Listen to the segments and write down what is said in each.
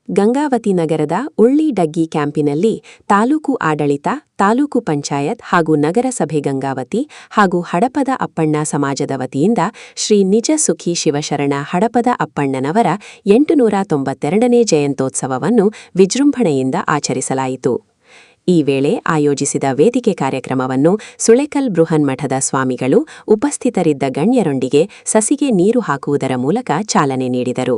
ಗಂಗಾವತಿ ನಗರದ ಉಳ್ಳಿ-ಡಗ್ಗಿ ಕ್ಯಾಂಪಿನಲ್ಲಿ ತಾಲೂಕು ಆಡಳಿತ, ತಾಲೂಕು ಪಂಚಾಯತ್ ಹಾಗೂ ನಗರಸಭೆ ಗಂಗಾವತಿ ಹಾಗೂ ಹಡಪದ ಅಪ್ಪಣ್ಣ ಸಮಾಜದ ವತಿಯಿಂದ ಶ್ರೀ ನಿಜ ಸುಖಿ ಶಿವಶರಣ ಹಡಪದ ಅಪ್ಪಣ್ಣನವರ 892ನೇ ಜಯಂತ್ಯೋತ್ಸವವನ್ನು ವಿಜೃಂಭಣೆಯಿಂದ ಆಚರಿಸಲಾಯಿತು. ಈ ವೇಳೆ ಆಯೋಜಿಸಿದ ವೇದಿಕೆ ಕಾರ್ಯಕ್ರಮವನ್ನು ಸುಳೆಕಲ್ ಬೃಹನ್ಮಠದ ಸ್ವಾಮಿಗಳು ಉಪಸ್ಥಿತರಿದ್ದ ಗಣ್ಯರೊಂದಿಗೆ ಸಸಿಗೆ ನೀರು ಹಾಕುವುದರ ಮೂಲಕ ಚಾಲನೆ ನೀಡಿದರು.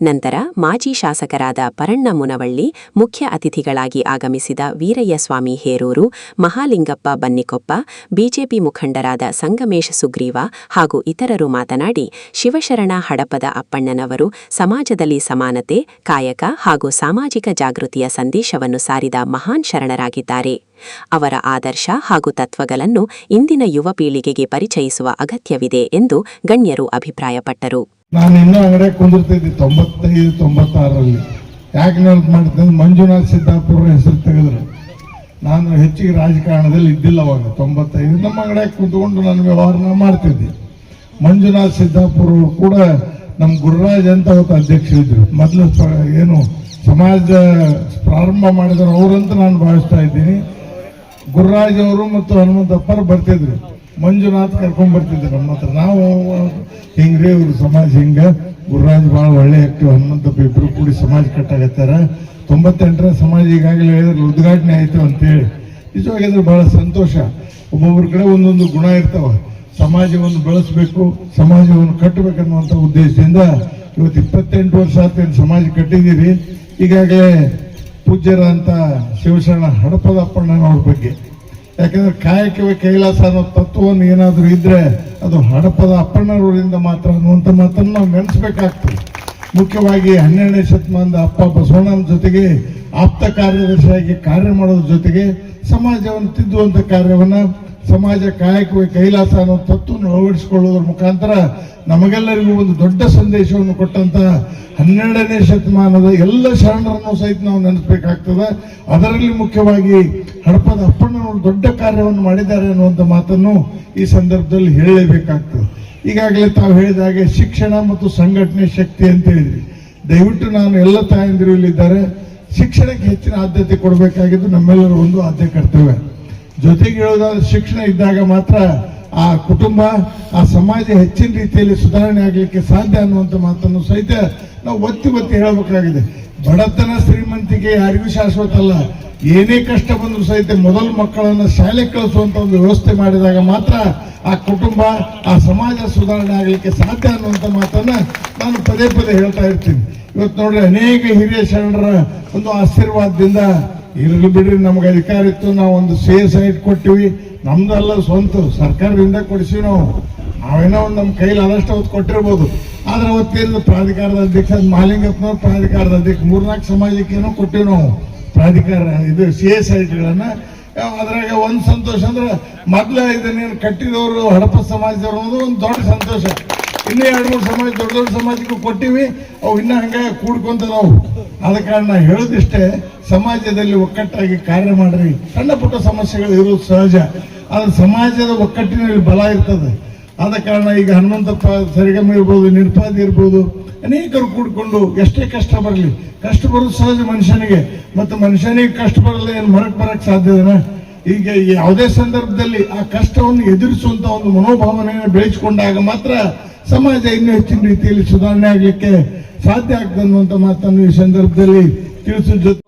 ನಂತರ ಮಾಜಿ ಶಾಸಕರಾದ ಪರಣ್ಣ ಮುನವಳ್ಳಿ, ಮುಖ್ಯ ಅತಿಥಿಗಳಾಗಿ ಆಗಮಿಸಿದ ವೀರಯ್ಯಸ್ವಾಮಿ ಹೇರೂರು, ಮಹಾಲಿಂಗಪ್ಪ ಬನ್ನಿಕೊಪ್ಪ, ಬಿಜೆಪಿ ಮುಖಂಡರಾದ ಸಂಗಮೇಶ ಸುಗ್ರೀವ ಹಾಗೂ ಇತರರು ಮಾತನಾಡಿ, ಶಿವಶರಣ ಹಡಪದ ಅಪ್ಪಣ್ಣನವರು ಸಮಾಜದಲ್ಲಿ ಸಮಾನತೆ, ಕಾಯಕ ಹಾಗೂ ಸಾಮಾಜಿಕ ಜಾಗೃತಿಯ ಸಂದೇಶವನ್ನು ಸಾರಿದ ಮಹಾನ್ ಶರಣರಾಗಿದ್ದಾರೆ. ಅವರ ಆದರ್ಶ ಹಾಗೂ ತತ್ವಗಳನ್ನು ಇಂದಿನ ಯುವ ಪೀಳಿಗೆಗೆ ಪರಿಚಯಿಸುವ ಅಗತ್ಯವಿದೆ ಎಂದು ಗಣ್ಯರು ಅಭಿಪ್ರಾಯಪಟ್ಟರು. ನಾನು ಇನ್ನೂ ಅಂಗಡಿಯಾಗ ಕುಂದಿರ್ತಿದ್ದೆ 95-96ರಲ್ಲಿ. ಯಾಕೆ ನೆನಪು ಮಾಡ್ತೀನಿ, ಮಂಜುನಾಥ್ ಸಿದ್ದಾಪುರ ಹೆಸರು ತೆಗೆದ್ರು. ನಾನು ಹೆಚ್ಚಿಗೆ ರಾಜಕಾರಣದಲ್ಲಿ ಇದ್ದಿಲ್ಲ ಅವಾಗ. 95 ನಮ್ಮ ಅಂಗಡಿಯಾಗ ಕುಂತ್ಕೊಂಡು ನಾನು ವ್ಯವಹಾರ ಮಾಡ್ತಿದ್ದೆ. ಮಂಜುನಾಥ್ ಸಿದ್ದಾಪುರ ಕೂಡ ನಮ್ಮ ಗುರುರಾಜ್ ಅಂತ ಅವತ್ತು ಅಧ್ಯಕ್ಷರಿದ್ರು. ಮೊದಲು ಏನು ಸಮಾಜ ಪ್ರಾರಂಭ ಮಾಡಿದ್ರು ಅವರಂತ ನಾನು ಭಾವಿಸ್ತಾ ಇದ್ದೀನಿ. ಗುರುರಾಜ್ ಅವರು ಮತ್ತು ಹನುಮಂತಪ್ಪರು ಬರ್ತಿದ್ರು, ಮಂಜುನಾಥ್ ಕರ್ಕೊಂಡ್ ಬರ್ತಿದ್ರು ನಮ್ಮ ಹತ್ರ. ನಾವು ಹಿಂಗ್ರಿ ಇವ್ರು ಸಮಾಜ ಹಿಂಗ, ಗುರುರಾಜ್ ಬಹಳ ಒಳ್ಳೆ ಆಕ್ಟಿವ್, ಹನುಮಂತಪ್ಪ ಇಬ್ರು ಕೂಡಿ ಸಮಾಜ ಕಟ್ಟಾಗತ್ತಾರ. 98ರ ಸಮಾಜ ಈಗಾಗಲೇ ಹೇಳಿದ್ರೆ ಉದ್ಘಾಟನೆ ಆಯ್ತು ಅಂತೇಳಿ ನಿಜವಾಗಿದ್ರೆ ಬಹಳ ಸಂತೋಷ. ಒಬ್ಬೊಬ್ಬರ ಕಡೆ ಒಂದೊಂದು ಗುಣ ಇರ್ತಾವ. ಸಮಾಜವನ್ನು ಬೆಳೆಸಬೇಕು, ಸಮಾಜವನ್ನು ಕಟ್ಟಬೇಕನ್ನುವಂಥ ಉದ್ದೇಶದಿಂದ ಇವತ್ತು 28 ವರ್ಷ ಆತೇನು ಸಮಾಜ ಕಟ್ಟಿದ್ದೀರಿ. ಈಗಾಗಲೇ ಪೂಜ್ಯರ ಅಂತ ಶಿವಶರಣ ಹಡಪದ ಅಪ್ಪಣ್ಣನವ್ರ ಬಗ್ಗೆ, ಯಾಕಂದ್ರೆ ಕಾಯಕವೇ ಕೈಲಾಸ ಅನ್ನೋ ತತ್ವವನ್ನು ಏನಾದರೂ ಇದ್ರೆ ಅದು ಹಡಪದ ಅಪ್ಪಣ್ಣನವರಿಂದ ಮಾತ್ರ ಅನ್ನುವಂಥ ಮಾತನ್ನು ನಾವು ನೆನೆಸ್ಬೇಕಾಗ್ತದೆ. ಮುಖ್ಯವಾಗಿ 12ನೇ ಶತಮಾನದ ಅಪ್ಪ ಬಸವಣ್ಣನ ಜೊತೆಗೆ ಆಪ್ತ ಕಾರ್ಯದರ್ಶಿಯಾಗಿ ಕಾರ್ಯ ಮಾಡೋದ್ರ ಜೊತೆಗೆ ಸಮಾಜವನ್ನು ತಿದ್ದುವಂಥ ಕಾರ್ಯವನ್ನು, ಸಮಾಜ ಕಾಯಕವೇ ಕೈಲಾಸ ಅನ್ನೋ ತತ್ವವನ್ನು ಅಳವಡಿಸಿಕೊಳ್ಳೋದ್ರ ಮುಖಾಂತರ ನಮಗೆಲ್ಲರಿಗೂ ಒಂದು ದೊಡ್ಡ ಸಂದೇಶವನ್ನು ಕೊಟ್ಟಂತ 12ನೇ ಶತಮಾನದ ಎಲ್ಲ ಶರಣರನ್ನು ಸಹಿತ ನಾವು ನೆನೆಸಬೇಕಾಗ್ತದೆ. ಅದರಲ್ಲಿ ಮುಖ್ಯವಾಗಿ ಹಡಪದ ಅಪ್ಪಣ್ಣನವರು ದೊಡ್ಡ ಕಾರ್ಯವನ್ನು ಮಾಡಿದ್ದಾರೆ ಅನ್ನುವಂಥ ಮಾತನ್ನು ಈ ಸಂದರ್ಭದಲ್ಲಿ ಹೇಳಲೇಬೇಕಾಗ್ತದೆ. ಈಗಾಗಲೇ ತಾವು ಹೇಳಿದ ಹಾಗೆ ಶಿಕ್ಷಣ ಮತ್ತು ಸಂಘಟನೆ ಶಕ್ತಿ ಅಂತ ಹೇಳಿದ್ರಿ. ದಯವಿಟ್ಟು ನಾನು ಎಲ್ಲ ತಾಯಂದಿರು ಇಲ್ಲಿದ್ದಾರೆ, ಶಿಕ್ಷಣಕ್ಕೆ ಹೆಚ್ಚಿನ ಆದ್ಯತೆ ಕೊಡಬೇಕಾಗಿದ್ದು ನಮ್ಮೆಲ್ಲರೂ ಒಂದು ಆದ್ಯ ಕರ್ತವ್ಯ. ಜೊತೆಗೆ ಹೇಳೋದಾದ್ರೆ ಶಿಕ್ಷಣ ಇದ್ದಾಗ ಮಾತ್ರ ಆ ಕುಟುಂಬ, ಆ ಸಮಾಜ ಹೆಚ್ಚಿನ ರೀತಿಯಲ್ಲಿ ಸುಧಾರಣೆ ಆಗಲಿಕ್ಕೆ ಸಾಧ್ಯ ಅನ್ನುವಂಥ ಮಾತನ್ನು ಸಹಿತ ನಾವು ಒತ್ತಿ ಹೇಳಬೇಕಾಗಿದೆ. ಬಡತನ ಶ್ರೀಮಂತಿಗೆ ಯಾರಿಗೂ ಶಾಶ್ವತ ಅಲ್ಲ. ಏನೇ ಕಷ್ಟ ಬಂದರೂ ಸಹಿತ ಮೊದಲು ಮಕ್ಕಳನ್ನು ಶಾಲೆಗೆ ಕಳಿಸುವಂತ ಒಂದು ವ್ಯವಸ್ಥೆ ಮಾಡಿದಾಗ ಮಾತ್ರ ಆ ಕುಟುಂಬ, ಆ ಸಮಾಜ ಸುಧಾರಣೆ ಆಗಲಿಕ್ಕೆ ಸಾಧ್ಯ ಅನ್ನುವಂಥ ಮಾತನ್ನ ನಾನು ಪದೇ ಹೇಳ್ತಾ ಇರ್ತೀನಿ. ಇವತ್ತು ನೋಡ್ರಿ, ಅನೇಕ ಹಿರಿಯ ಶರಣರ ಒಂದು ಆಶೀರ್ವಾದದಿಂದ ಇರಲಿ ಬಿಡ್ರಿ, ನಮ್ಗೆ ಅಧಿಕಾರ ಇತ್ತು, ನಾವು ಒಂದು ಸೈಟ್ ಕೊಟ್ಟಿವಿ, ನಮ್ದಲ್ಲ ಸ್ವಂತ ಸರ್ಕಾರದಿಂದ ಕೊಡಿಸಿವಿ. ನಾವೇನೋ ಒಂದು ನಮ್ಮ ಕೈಲಿ ಆದಷ್ಟು ಅವತ್ತು ಕೊಟ್ಟಿರ್ಬೋದು. ಆದ್ರೆ ಅವತ್ತೇನು ಪ್ರಾಧಿಕಾರದ ಅಧ್ಯಕ್ಷ ಮಹಾಲಿಂಗಪ್ಪನವ್ರು ಪ್ರಾಧಿಕಾರದ ಅಧ್ಯಕ್ಷ 3-4 ಸಮಾಜಕ್ಕೆ ಏನೋ ಕೊಟ್ಟಿವಿ ನಾವು ಪ್ರಾಧಿಕಾರ ಇದು ಸೈಟ್ಗಳನ್ನ. ಅದ್ರಾಗ ಒಂದು ಸಂತೋಷ ಅಂದ್ರೆ ಮೊದಲ ಇದನ್ನೇನು ಕಟ್ಟಿದವರು ಹಡಪ ಸಮಾಜದವರು ಅನ್ನೋದು ಒಂದು ದೊಡ್ಡ ಸಂತೋಷ. ಇನ್ನೂ 2-3 ಸಮಾಜ ದೊಡ್ಡ ಸಮಾಜಕ್ಕೂ ಕೊಟ್ಟಿವಿ, ಅವು ಇನ್ನೂ ಹಂಗ ಕೂಡ್ಕೊಂತ ನಾವು. ಆದ ಕಾರಣ ಹೇಳೋದಿಷ್ಟೇ, ಸಮಾಜದಲ್ಲಿ ಒಕ್ಕಟ್ಟಾಗಿ ಕಾರ್ಯ ಮಾಡ್ರಿ. ಸಣ್ಣ ಪುಟ್ಟ ಸಮಸ್ಯೆಗಳು ಇರೋದು ಸಹಜ, ಆದ್ರೆ ಸಮಾಜದ ಒಕ್ಕಟ್ಟಿನಲ್ಲಿ ಬಲ ಇರ್ತದೆ. ಆದ ಕಾರಣ ಈಗ ಹನುಮಂತಪ್ಪ ಸರಿಗಮ ಇರ್ಬೋದು, ನಿರ್ಪಾದಿ ಇರ್ಬೋದು, ಅನೇಕರು ಕೂಡ್ಕೊಂಡು ಎಷ್ಟೇ ಕಷ್ಟ ಬರಲಿ, ಕಷ್ಟ ಬರೋದು ಸಹಜ ಮನುಷ್ಯನಿಗೆ. ಮತ್ತು ಮನುಷ್ಯನಿಗೆ ಕಷ್ಟ ಬರಲ್ಲ ಏನು ಬರಕ್ ಸಾಧ್ಯದನ? ಈಗ ಯಾವುದೇ ಸಂದರ್ಭದಲ್ಲಿ ಆ ಕಷ್ಟವನ್ನು ಎದುರಿಸುವಂತ ಒಂದು ಮನೋಭಾವನೆಯನ್ನು ಬೆಳೆಸಿಕೊಂಡಾಗ ಮಾತ್ರ ಸಮಾಜ ಇನ್ನೂ ಹೆಚ್ಚಿನ ರೀತಿಯಲ್ಲಿ ಸುಧಾರಣೆ ಆಗಲಿಕ್ಕೆ ಸಾಧ್ಯ ಆಗ್ತದೆ ಅನ್ನುವಂಥ ಮಾತನ್ನು ಈ ಸಂದರ್ಭದಲ್ಲಿ ತಿಳಿಸೋದ್ರ ಜೊತೆ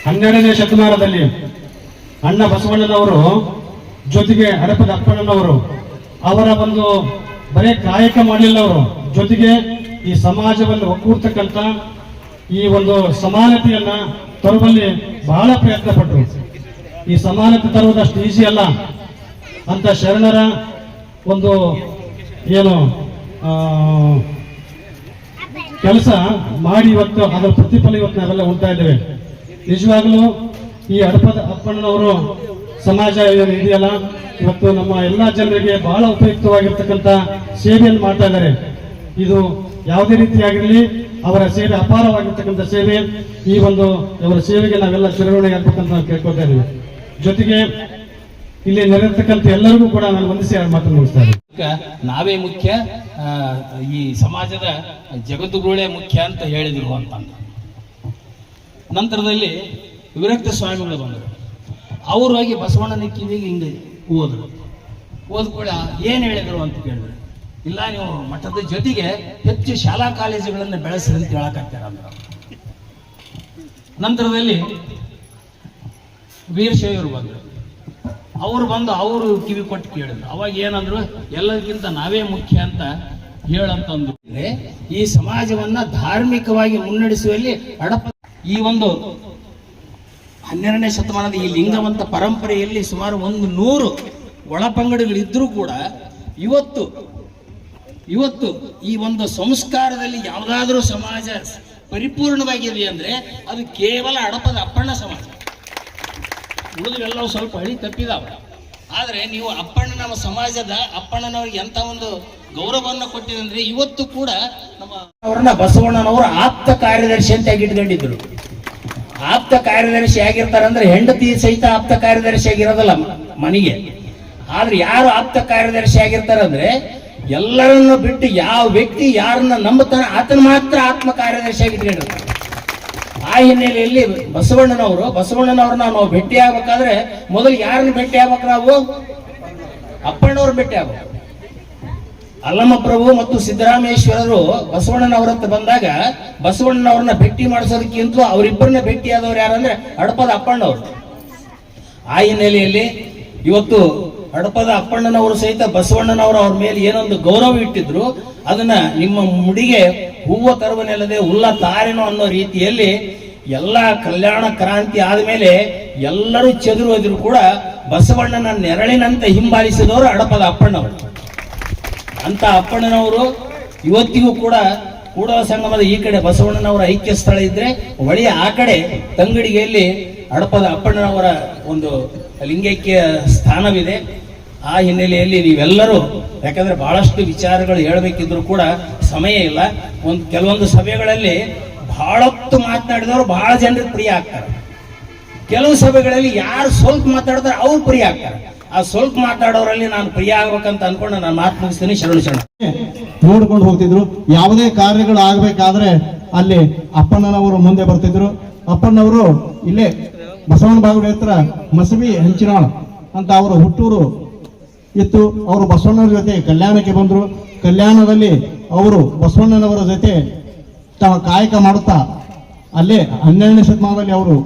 12ನೇ ಶತಮಾನದಲ್ಲಿ ಅಣ್ಣ ಬಸವಣ್ಣನವರು ಜೊತೆಗೆ ಹಡಪದ ಅಪ್ಪಣ್ಣನವರು ಅವರ ಒಂದು ಬರೇ ಕಾಯಕ ಮಾಡಲಿಲ್ಲ. ಅವರು ಜೊತೆಗೆ ಈ ಸಮಾಜವನ್ನು ಒಕ್ಕೂಡ್ತಕ್ಕಂಥ ಈ ಒಂದು ಸಮಾನತೆಯನ್ನ ತರುವಲ್ಲಿ ಬಹಳ ಪ್ರಯತ್ನ ಪಟ್ಟರು. ಈ ಸಮಾನತೆ ತರುವುದಷ್ಟು ಈಸಿ ಅಲ್ಲ ಅಂತ ಶರಣರ ಒಂದು ಏನು ಕೆಲಸ ಮಾಡಿ ಇವತ್ತು ಅದರ ಪ್ರತಿಫಲ ಇವತ್ತು ನಾವೆಲ್ಲ ಉಂಟಾ ಇದ್ದೇವೆ. ನಿಜವಾಗ್ಲೂ ಈ ಹಡಪದ ಅಪ್ಪಣ್ಣನವರು ಸಮಾಜ ಇದೆಯಲ್ಲ, ಇವತ್ತು ನಮ್ಮ ಎಲ್ಲ ಜನರಿಗೆ ಬಹಳ ಉಪಯುಕ್ತವಾಗಿರ್ತಕ್ಕಂಥ ಸೇವೆಯನ್ನು ಮಾಡ್ತಾ ಇದ್ದಾರೆ. ಇದು ಯಾವುದೇ ರೀತಿಯಾಗಿರಲಿ ಅವರ ಸೇವೆ ಅಪಾರವಾಗಿರ್ತಕ್ಕಂಥ ಸೇವೆ. ಈ ಒಂದು ಅವರ ಸೇವೆಗೆ ನಾವೆಲ್ಲ ಶಿರವಣೆ ಆಗ್ಬೇಕಂತ ನಾವು ಕೇಳ್ಕೊತಾ ಇದ್ದೀವಿ. ಜೊತೆಗೆ ಇಲ್ಲಿ ನೆರೆದಿರ್ತಕ್ಕಂಥ ಎಲ್ಲರಿಗೂ ಕೂಡ ನಾನು ವಂದಿಸಿ ಮಾತನ್ನು ಮುಗಿಸ್ತಾ ಇದ್ದೀನಿ. ನಾವೇ ಮುಖ್ಯ, ಈ ಸಮಾಜದ ಜಗದ್ಗುರುಗಳೇ ಮುಖ್ಯ ಅಂತ ಹೇಳಿದ್ರು ಅಂತ. ನಂತರದಲ್ಲಿ ವಿರಕ್ತ ಸ್ವಾಮಿಗಳು ಬಂದರು. ಅವರು ಹೋಗಿ ಬಸವಣ್ಣನ ಕಿವಿಗೆ ಹಿಂಗೆ ಓದ್ರು. ಓದ್ಕೊಳ್ಳ ಏನು ಹೇಳಿದರು ಅಂತ ಕೇಳಿದ್ರು. ಇಲ್ಲ, ನೀವು ಮಠದ ಜೊತೆಗೆ ಹೆಚ್ಚು ಶಾಲಾ ಕಾಲೇಜುಗಳನ್ನು ಬೆಳೆಸ್ರಿ ಅಂತ ಹೇಳಕತ್ತಾರ ಅಂದ್ರು. ನಂತರದಲ್ಲಿ ವೀರಶೈವರು ಬಂದರು. ಅವರು ಬಂದು ಅವರು ಕಿವಿ ಕೊಟ್ಟು ಕೇಳಿದ್ರು. ಅವಾಗ ಏನಂದ್ರು, ಎಲ್ಲರಿಗಿಂತ ನಾವೇ ಮುಖ್ಯ ಅಂತ ಹೇಳಂತಂದ್ರು. ಈ ಸಮಾಜವನ್ನ ಧಾರ್ಮಿಕವಾಗಿ ಮುನ್ನಡೆಸುವಲ್ಲಿ ಈ ಒಂದು 12ನೇ ಶತಮಾನದ ಈ ಲಿಂಗವಂತ ಪರಂಪರೆಯಲ್ಲಿ ಸುಮಾರು 100 ಒಳಪಂಗಡಿಗಳಿದ್ರೂ ಕೂಡ ಇವತ್ತು ಈ ಒಂದು ಸಂಸ್ಕಾರದಲ್ಲಿ ಯಾವುದಾದ್ರೂ ಸಮಾಜ ಪರಿಪೂರ್ಣವಾಗಿದೆ ಅಂದ್ರೆ ಅದು ಕೇವಲ ಹಡಪದ ಅಪ್ಪಣ್ಣ ಸಮಾಜ. ಉಳಿದವೆಲ್ಲವೂ ಸ್ವಲ್ಪ ಹಳಿ ತಪ್ಪಿದಾವ. ಆದರೆ ನೀವು ನಮ್ಮ ಸಮಾಜದ ಅಪ್ಪಣ್ಣನವರಿಗೆ ಎಂತ ಒಂದು ಗೌರವವನ್ನು ಕೊಟ್ಟಿದಂದ್ರೆ ಇವತ್ತು ಕೂಡ ಅವ್ರನ್ನ ಬಸವಣ್ಣನವರು ಆಪ್ತ ಕಾರ್ಯದರ್ಶಿ ಅಂತ ಇಟ್ಕೊಂಡಿದ್ರು. ಆಪ್ತ ಕಾರ್ಯದರ್ಶಿ ಆಗಿರ್ತಾರಂದ್ರೆ ಹೆಂಡತಿ ಸಹಿತ ಆಪ್ತ ಕಾರ್ಯದರ್ಶಿ ಆಗಿರೋದಲ್ಲ ಮನೆಗೆ. ಆದ್ರೆ ಯಾರು ಆಪ್ತ ಕಾರ್ಯದರ್ಶಿ ಆಗಿರ್ತಾರಂದ್ರೆ ಎಲ್ಲರನ್ನು ಬಿಟ್ಟು ಯಾವ ವ್ಯಕ್ತಿ ಯಾರನ್ನ ನಂಬುತ್ತಾನೆ ಆತನ ಮಾತ್ರ ಆತ್ಮ ಕಾರ್ಯದರ್ಶಿ ಆಗಿಟ್ಕೊಂಡಿರ್ತಾರೆ. ಆ ಹಿನ್ನೆಲೆಯಲ್ಲಿ ಬಸವಣ್ಣನವ್ರನ್ನ ನಾವು ಭೇಟಿ ಆಗ್ಬೇಕಾದ್ರೆ ಮೊದಲು ಯಾರನ್ನ ಭೇಟಿ ಆಗ್ಬೇಕು? ನಾವು ಅಪ್ಪಣ್ಣವ್ರ ಭೇಟಿ ಆಗ್ಬೇಕು. ಅಲ್ಲಮ್ಮ ಪ್ರಭು ಮತ್ತು ಸಿದ್ದರಾಮೇಶ್ವರರು ಬಸವಣ್ಣನವರಂತ ಬಂದಾಗ ಬಸವಣ್ಣನವ್ರನ್ನ ಭೇಟಿ ಮಾಡಿಸೋದಕ್ಕಿಂತ ಅವರಿಬ್ಬರನ್ನ ಭೇಟಿ ಆದವ್ರು ಯಾರಂದ್ರೆ ಹಡಪದ ಅಪ್ಪಣ್ಣವ್ರು. ಆ ಹಿನ್ನೆಲೆಯಲ್ಲಿ ಇವತ್ತು ಹಡಪದ ಅಪ್ಪಣ್ಣನವರು ಸಹಿತ ಬಸವಣ್ಣನವರು ಅವ್ರ ಮೇಲೆ ಏನೊಂದು ಗೌರವ ಇಟ್ಟಿದ್ರು, ಅದನ್ನ ನಿಮ್ಮ ಮುಡಿಗೆ ಹೂವು ತರುವನೆಲ್ಲದೆ ಹುಲ್ಲ ತಾರೇನೋ ಅನ್ನೋ ರೀತಿಯಲ್ಲಿ ಎಲ್ಲ ಕಲ್ಯಾಣ ಕ್ರಾಂತಿ ಆದ್ಮೇಲೆ ಎಲ್ಲರೂ ಚೆದರು ಹೋದ್ರು ಕೂಡ ಬಸವಣ್ಣನ ನೆರಳಿನಂತೆ ಹಿಂಬಾಲಿಸಿದವರು ಹಡಪದ ಅಪ್ಪಣ್ಣವರು. ಅಂತ ಅಪ್ಪಣ್ಣನವರು ಇವತ್ತಿಗೂ ಕೂಡ ಕೂಡಲ ಸಂಗಮದ ಈ ಕಡೆ ಬಸವಣ್ಣನವರ ಐಕ್ಯ ಸ್ಥಳ ಇದ್ರೆ ಒಳ್ಳೆಯ ಆ ಕಡೆ ತಂಗಡಿಗೆಯಲ್ಲಿ ಹಡಪದ ಅಪ್ಪಣ್ಣನವರ ಒಂದು ಲಿಂಗೈಕ್ಯ ಸ್ಥಾನವಿದೆ. ಆ ಹಿನ್ನೆಲೆಯಲ್ಲಿ ನೀವೆಲ್ಲರೂ, ಯಾಕಂದ್ರೆ ಬಹಳಷ್ಟು ವಿಚಾರಗಳು ಹೇಳಬೇಕಿದ್ರು ಕೂಡ ಸಮಯ ಇಲ್ಲ. ಕೆಲವೊಂದು ಸಭೆಗಳಲ್ಲಿ ಬಹಳತ್ತು ಮಾತನಾಡಿದವರು ಬಹಳ ಜನರಿಗೆ ಪ್ರಿಯ ಆಗ್ತಾರೆ. ಕೆಲವು ಸಭೆಗಳಲ್ಲಿ ಯಾರು ಸ್ವಲ್ಪ ಮಾತಾಡ್ತಾರೆ ಅವ್ರು ಪ್ರಿಯ ಆಗ್ತಾರೆ. ಆ ಸ್ವಲ್ಪ ಮಾತಾಡೋರಲ್ಲಿ ನಾನು ಪ್ರಿಯ ಆಗ್ಬೇಕಂತ ಅನ್ಕೊಂಡು ನಾನು ಮಾತು ಮುಗಿಸ್ತೀನಿ. ಶರಣ ನೋಡ್ಕೊಂಡು ಹೋಗ್ತಿದ್ರು. ಯಾವುದೇ ಕಾರ್ಯಗಳು ಆಗ್ಬೇಕಾದ್ರೆ ಅಲ್ಲಿ ಅಪ್ಪಣ್ಣನವರು ಮುಂದೆ ಬರ್ತಿದ್ರು. ಅಪ್ಪಣ್ಣವರು ಇಲ್ಲೇ ಬಸವನ ಬಾಗುಡಿ ಹತ್ರ ಮಸಬಿ ಹಂಚಿನಾಳ ಅಂತ ಅವರ ಹುಟ್ಟೂರು ಇತ್ತು. ಅವರು ಬಸವಣ್ಣನ ಜೊತೆ ಕಲ್ಯಾಣಕ್ಕೆ ಬಂದರು. ಕಲ್ಯಾಣದಲ್ಲಿ ಅವರು ಬಸವಣ್ಣನವರ ಜೊತೆ ತಮ್ಮ ಕಾಯಕ ಮಾಡುತ್ತಾ ಅಲ್ಲೇ 12ನೇ ಶತಮಾನದಲ್ಲಿ ಅವರು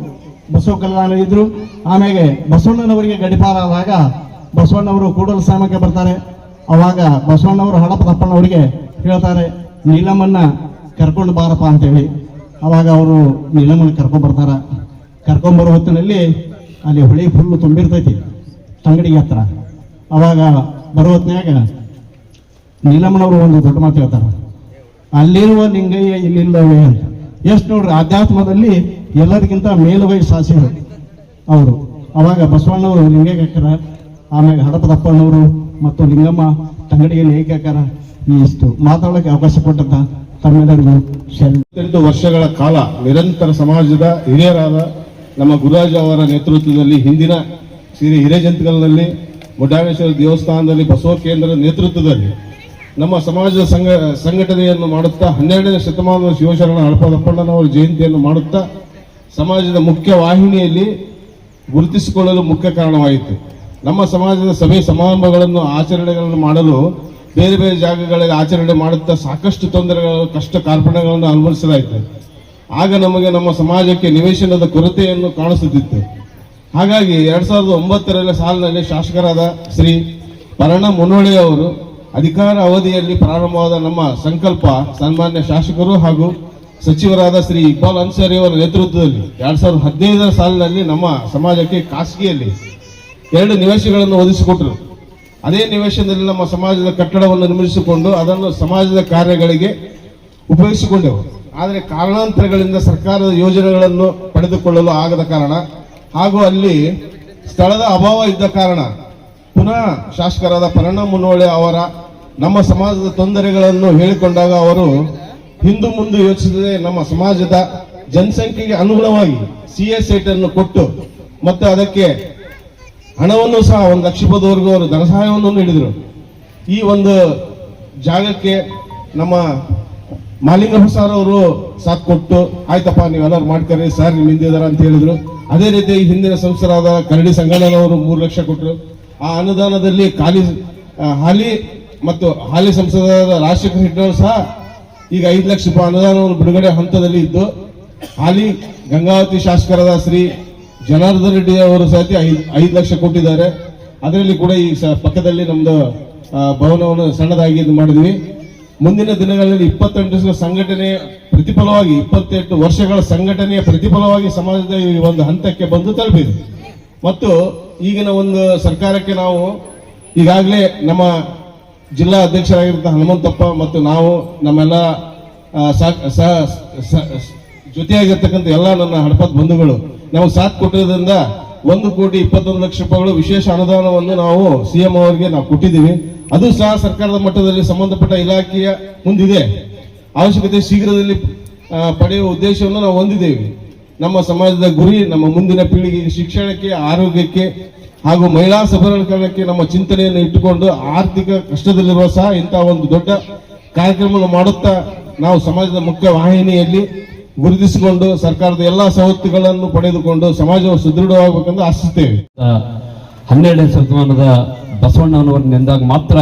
ಬಸವ ಕಲ್ಯಾಣ ಇದ್ರು. ಆಮೇಲೆ ಬಸವಣ್ಣನವರಿಗೆ ಗಡಿಪಾರಾದಾಗ ಬಸವಣ್ಣವರು ಕೂಡಲ ಸಂಗಮಕ್ಕೆ ಬರ್ತಾರೆ. ಅವಾಗ ಬಸವಣ್ಣವರು ಹಡಪದ ಅಪ್ಪಣ್ಣವರಿಗೆ ಹೇಳ್ತಾರೆ, ನೀಲಮ್ಮನ್ನ ಕರ್ಕೊಂಡು ಬಾರಪ್ಪ ಅಂತೇಳಿ. ಅವಾಗ ಅವರು ನೀಲಮ್ಮನ ಕರ್ಕೊಂಡ್ ಬರ್ತಾರ. ಕರ್ಕೊಂಡ್ಬರೋ ಹೊತ್ತಿನಲ್ಲಿ ಅಲ್ಲಿ ಹೊಳಿ ಫುಲ್ಲು ತುಂಬಿರ್ತೈತಿ ತಂಗಡಿಗೆ ಹತ್ರ. ಅವಾಗ ಬರೋ ಹೊತ್ತಿನಾಗ ನೀಲಮ್ಮನವರು ಒಂದು ದೊಡ್ಡ ಮಾತು ಹೇಳ್ತಾರ, ಅಲ್ಲಿರುವ ಲಿಂಗಯ್ಯ ಇಲ್ಲಿಲ್ಲವೇ ಅಂತ. ಎಷ್ಟು ನೋಡ್ರಿ, ಆಧ್ಯಾತ್ಮದಲ್ಲಿ ಎಲ್ಲರಿಗಿಂತ ಮೇಲುಗೈ ಸಾಸಿರು ಅವರು. ಅವಾಗ ಬಸವಣ್ಣವರು ಲಿಂಗೈಗೆ ಹಾಕ್ಯಾರ. ಆಮೇಲೆ ಹಡಪದಪ್ಪಣ್ಣವರು ಮತ್ತು ಲಿಂಗಮ್ಮ ತಂಗಡಿಯಲ್ಲಿ ಹೇಗೆ ಹಾಕ್ಯಾರ. ಇಷ್ಟು ಮಾತಾಡೋಕೆ ಅವಕಾಶ ಕೊಟ್ಟಂತ ತಮ್ಮೆಲ್ಲರಿಗೂ 8 ವರ್ಷಗಳ ಕಾಲ ನಿರಂತರ ಸಮಾಜದ ಹಿರಿಯರಾದ ನಮ್ಮ ಗುರುರಾಜ್ ಅವರ ನೇತೃತ್ವದಲ್ಲಿ ಹಿಂದಿನ ಶ್ರೀ ಹಿರೇಜಂತಕಲ್ನಲ್ಲಿ ಮುಡಾಣೇಶ್ವರ ದೇವಸ್ಥಾನದಲ್ಲಿ ಬಸವ ಕೇಂದ್ರದ ನೇತೃತ್ವದಲ್ಲಿ ನಮ್ಮ ಸಮಾಜದ ಸಂಘಟನೆಯನ್ನು ಮಾಡುತ್ತಾ 12ನೇ ಶತಮಾನದ ಶಿವಶರಣ ಹಡಪದಪ್ಪಣ್ಣನವರ ಜಯಂತಿಯನ್ನು ಮಾಡುತ್ತಾ ಸಮಾಜದ ಮುಖ್ಯ ವಾಹಿನಿಯಲ್ಲಿ ಗುರುತಿಸಿಕೊಳ್ಳಲು ಮುಖ್ಯ ಕಾರಣವಾಯಿತು. ನಮ್ಮ ಸಮಾಜದ ಸಭೆ ಸಮಾರಂಭಗಳನ್ನು ಆಚರಣೆಗಳನ್ನು ಮಾಡಲು ಬೇರೆ ಬೇರೆ ಜಾಗಗಳಲ್ಲಿ ಆಚರಣೆ ಮಾಡುತ್ತಾ ಸಾಕಷ್ಟು ತೊಂದರೆಗಳು, ಕಷ್ಟ ಕಾರ್ಪಣ್ಯಗಳನ್ನು ಅನುಭವಿಸಲಾಯಿತು. ಆಗ ನಮಗೆ ನಮ್ಮ ಸಮಾಜಕ್ಕೆ ನಿವೇಶನದ ಕೊರತೆಯನ್ನು ಕಾಣಿಸುತ್ತಿತ್ತು. ಹಾಗಾಗಿ 2009ರ ಸಾಲಿನಲ್ಲಿ ಶಾಸಕರಾದ ಶ್ರೀ ಪರಣ ಮುನ್ನೋಳಿ ಅವರು ಅಧಿಕಾರ ಅವಧಿಯಲ್ಲಿ ಪ್ರಾರಂಭವಾದ ನಮ್ಮ ಸಂಕಲ್ಪ ಸನ್ಮಾನ್ಯ ಶಾಸಕರು ಹಾಗೂ ಸಚಿವರಾದ ಶ್ರೀ ಇಕ್ಬಾಲ್ ಅನ್ಸಾರಿ ಅವರ ನೇತೃತ್ವದಲ್ಲಿ 2015ರ ಸಾಲಿನಲ್ಲಿ ನಮ್ಮ ಸಮಾಜಕ್ಕೆ ಖಾಸಗಿಯಲ್ಲಿ 2 ನಿವೇಶನಗಳನ್ನು ಒದಗಿಸಿಕೊಟ್ಟರು. ಅದೇ ನಿವೇಶನದಲ್ಲಿ ನಮ್ಮ ಸಮಾಜದ ಕಟ್ಟಡವನ್ನು ನಿರ್ಮಿಸಿಕೊಂಡು ಅದನ್ನು ಸಮಾಜದ ಕಾರ್ಯಗಳಿಗೆ ಉಪಯೋಗಿಸಿಕೊಂಡೆವು. ಆದರೆ ಕಾರಣಾಂತರಗಳಿಂದ ಸರ್ಕಾರದ ಯೋಜನೆಗಳನ್ನು ಪಡೆದುಕೊಳ್ಳಲು ಆಗದ ಕಾರಣ ಹಾಗೂ ಅಲ್ಲಿ ಸ್ಥಳದ ಅಭಾವ ಇದ್ದ ಕಾರಣ ಪುನಃ ಶಾಸಕರಾದ ಪರಣ್ಣ ಮುನ್ನೋಳೆ ಅವರ ನಮ್ಮ ಸಮಾಜದ ತೊಂದರೆಗಳನ್ನು ಹೇಳಿಕೊಂಡಾಗ ಅವರು ಹಿಂದು ಮುಂದೆ ಯೋಚಿಸದೆ ನಮ್ಮ ಸಮಾಜದ ಜನಸಂಖ್ಯೆಗೆ ಅನುಗುಣವಾಗಿ CS ಸೈಟ್ ಅನ್ನು ಕೊಟ್ಟು ಮತ್ತೆ ಅದಕ್ಕೆ ಹಣವನ್ನು ಸಹ 1 ಲಕ್ಷ ರೂಪಾಯಿವರೆಗೂ ಅವರು ಧನ ಸಹಾಯವನ್ನು ನೀಡಿದರು. ಈ ಒಂದು ಜಾಗಕ್ಕೆ ನಮ್ಮ ಮಾಲಿಂಗಪ್ಪ ಸರ್ ಅವರು ಸಾಥ್ ಕೊಟ್ಟು ಆಯ್ತಪ್ಪ ನೀವೆಲ್ಲರೂ ಮಾಡ್ಕರಿ ಸರ್ ನಿಮ್ ಹಿಂದಿದಾರ ಅಂತ ಹೇಳಿದ್ರು. ಅದೇ ರೀತಿ ಹಿಂದಿನ ಸಂಸದರಾದ ಕರಡಿ ಸಂಗಣ್ಣನವರು 3 ಲಕ್ಷ ಕೊಟ್ಟರು. ಆ ಅನುದಾನದಲ್ಲಿ ಹಾಲಿ ಸಂಸದರಾದ ರಾಜಶೇಖರ್ ಹೆಗ್ಡೆ ಸಹ ಈಗ 5 ಲಕ್ಷ ರೂಪಾಯಿ ಅನುದಾನವನ್ನು ಬಿಡುಗಡೆ ಹಂತದಲ್ಲಿ ಇದ್ದು, ಹಾಲಿ ಗಂಗಾವತಿ ಶಾಸಕರಾದ ಶ್ರೀ ಜನಾರ್ದನ್ ರೆಡ್ಡಿ ಅವರು ಸಹಿತ 5 ಲಕ್ಷ ಕೊಟ್ಟಿದ್ದಾರೆ. ಅದರಲ್ಲಿ ಕೂಡ ಈ ಪಕ್ಕದಲ್ಲಿ ನಮ್ದು ಭವನವನ್ನು ಸಣ್ಣದಾಗಿ ಇದು ಮಾಡಿದ್ವಿ. ಮುಂದಿನ ದಿನಗಳಲ್ಲಿ 28 ಸಂಘಟನೆ ಪ್ರತಿಫಲವಾಗಿ 28 ವರ್ಷಗಳ ಸಂಘಟನೆಯ ಪ್ರತಿಫಲವಾಗಿ ಸಮಾಜದ ಈ ಒಂದು ಹಂತಕ್ಕೆ ಬಂದು ತಲುಪಿದೆ. ಮತ್ತು ಈಗಿನ ಒಂದು ಸರ್ಕಾರಕ್ಕೆ ನಾವು ಈಗಾಗಲೇ ನಮ್ಮ ಜಿಲ್ಲಾ ಅಧ್ಯಕ್ಷರಾಗಿರುವಂತಹ ಹನುಮಂತಪ್ಪ ಮತ್ತು ನಾವು ನಮ್ಮೆಲ್ಲ ಜೊತೆಯಾಗಿರ್ತಕ್ಕಂಥ ಎಲ್ಲ ನನ್ನ ಹಡಪದ ಬಂಧುಗಳು ನಮಗೆ ಸಾಥ್ ಕೊಟ್ಟಿರೋದ್ರಿಂದ 1,21,00,000 ರೂಪಾಯಿಗಳು ವಿಶೇಷ ಅನುದಾನವನ್ನು ನಾವು CM ಅವರಿಗೆ ನಾವು ಕೊಟ್ಟಿದ್ದೀವಿ. ಅದು ಸಹ ಸರ್ಕಾರದ ಮಟ್ಟದಲ್ಲಿ ಸಂಬಂಧಪಟ್ಟ ಇಲಾಖೆಯ ಮುಂದಿದೆ. ಅವಶ್ಯಕತೆ ಶೀಘ್ರದಲ್ಲಿ ಪಡೆಯುವ ಉದ್ದೇಶವನ್ನು ನಾವು ಹೊಂದಿದ್ದೇವೆ. ನಮ್ಮ ಸಮಾಜದ ಗುರಿ ನಮ್ಮ ಮುಂದಿನ ಪೀಳಿಗೆಗೆ ಶಿಕ್ಷಣಕ್ಕೆ, ಆರೋಗ್ಯಕ್ಕೆ ಹಾಗೂ ಮಹಿಳಾ ಸಬಲೀಕರಣಕ್ಕೆ ನಮ್ಮ ಚಿಂತನೆಯನ್ನು ಇಟ್ಟುಕೊಂಡು ಆರ್ಥಿಕ ಕಷ್ಟದಲ್ಲಿರುವ ಸಹ ಇಂತಹ ಒಂದು ದೊಡ್ಡ ಕಾರ್ಯಕ್ರಮವನ್ನು ಮಾಡುತ್ತಾ ನಾವು ಸಮಾಜದ ಮುಖ್ಯ ವಾಹಿನಿಯಲ್ಲಿ ಗುರುತಿಸಿಕೊಂಡು ಸರ್ಕಾರದ ಎಲ್ಲಾ ಸವಲತ್ತುಗಳನ್ನು ಪಡೆದುಕೊಂಡು ಸಮಾಜವು ಸುದೃಢವಾಗಬೇಕೆಂದು ಆಶಿಸುತ್ತೇವೆ. 12ನೇ ಶತಮಾನದ ಬಸವಣ್ಣನವರು ನೆಂದಾಗ ಮಾತ್ರ